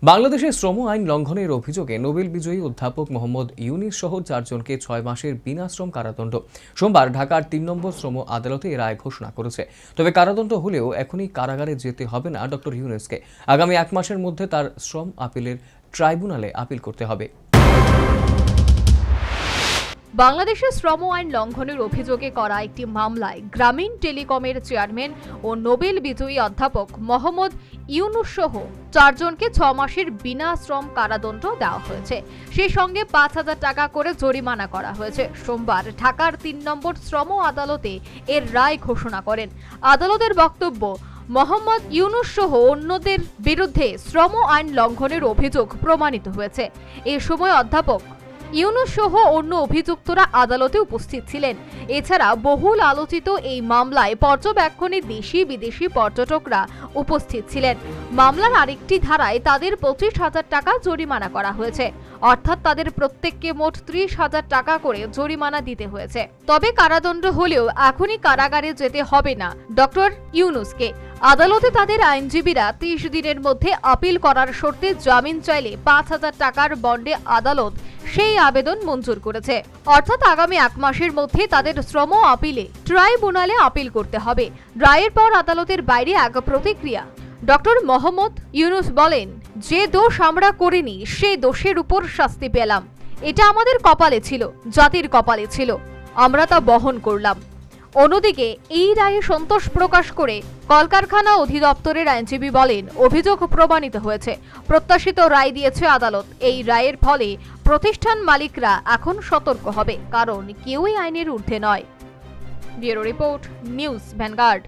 বাংলাদেশের শ্রম আইন লঙ্ঘনের অভিযোগে নোবেল বিজয়ী অধ্যাপক মোহাম্মদ ইউনুস সহ 4 জনকে 6 মাসের বিনাশ্রম কারাদণ্ড সোমবার ঢাকার 3 নম্বর শ্রম আদালতে রায় ঘোষণা করেছে। তবে কারাদণ্ড হলেও এখনই কারাগারে যেতে হবে না ডক্টর ইউনুসকে। আগামী 1 মাসের মধ্যে তার শ্রম আপিলের ট্রাইব্যুনালে আপিল করতে হবে। বাংলাদেশের শ্রম আইন লঙ্ঘনের অভিযোগে করা একটি মামলায় গ্রামীণ টেলিকমের চেয়ারম্যান ও নোবেল বিজয়ী অধ্যাপক মোহাম্মদ ইউনুস সহ 4 জনকে 6 মাসের বিনা শ্রম কারাদণ্ড দেওয়া হয়েছে। সেই সঙ্গে 5,000 টাকা করে জরিমানা করা হয়েছে। সোমবার ঢাকার 3 নম্বর শ্রম আদালতে এর রায় ঘোষণা করেন। আদালতের বক্তব্য, মোহাম্মদ ইউনুস সহ অন্যদের বিরুদ্ধে শ্রম আইন লঙ্ঘনের অভিযোগ প্রমাণিত হয়েছে। এ সময় অধ্যাপক ইউনুস সহ অন্য অভিযুক্তরা আদালতে উপস্থিত ছিলেন। এছাড়া বহুল আলোচিত এই মামলায় পর্যবেক্ষণে দেশি বিদেশি পর্যটকরা উপস্থিত ছিলেন। মামলার আরেকটি ধারায় তাদের 25,000 টাকা জরিমানা করা হয়েছে। অর্থাৎ তাদের প্রত্যেককে মোট 30,000 টাকা করে জরিমানা দিতে হয়েছে। তবে কারাদণ্ড হলেও এখনই কারাগারে যেতে হবে না ডক্টর ইউনুসকে। আদালতে তাদের আইনজীবীরা 30 দিনের মধ্যে আপিল করার শর্তে জামিন চাইলে 5,000 টাকার বন্ডে আদালত সেই আবেদন মঞ্জুর করেছে। অর্থাৎ আগামী 1 মাসের মধ্যে তাদের শ্রম আপিলে ট্রাইব্যুনালে আপিল করতে হবে। রায়ের পর আদালতের বাইরে এক প্রতিক্রিয়া। ডক্টর মোহাম্মদ ইউনুস বলেন, যে দোষ আমরা করিনি সে দোষের উপর শাস্তি পেলাম। এটা আমাদের কপালে ছিল, জাতির কপালে ছিল, আমরা তা বহন করলাম। অন্যদিকে এই রায়ে সন্তোষ প্রকাশ করে কলকারখানা অধিদপ্তরের আইনজীবী বলেন, অভিযোগ প্রমাণিত হয়েছে, প্রত্যাশিত রায় দিয়েছে আদালত। এই রায়ের ফলে প্রতিষ্ঠান মালিকরা এখন সতর্ক হবে, কারণ কেউই আইনের ঊর্ধ্বে নয়। Bureau report, news vanguard.